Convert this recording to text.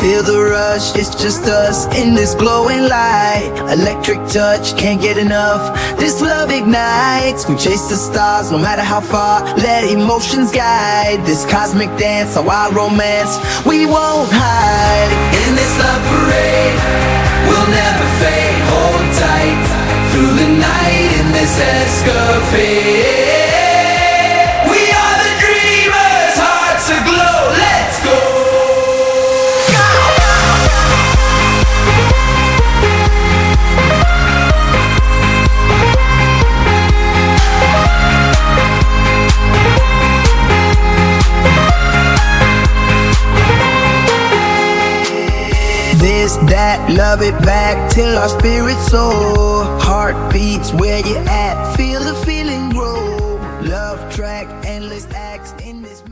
Feel the rush, it's just us in this glowing light. Electric touch, can't get enough. This love ignites. We chase the stars, no matter how far. Let emotions guide this cosmic dance, our wild romance. We won't hide. In this love parade, we'll never fade. Hold tight through the night in this escapade. We are the dreamers, hearts aglow. Let's go. This, that, love it back till our spirits soar. Heartbeats where you at, feel the feeling grow. Love track, endless acts in this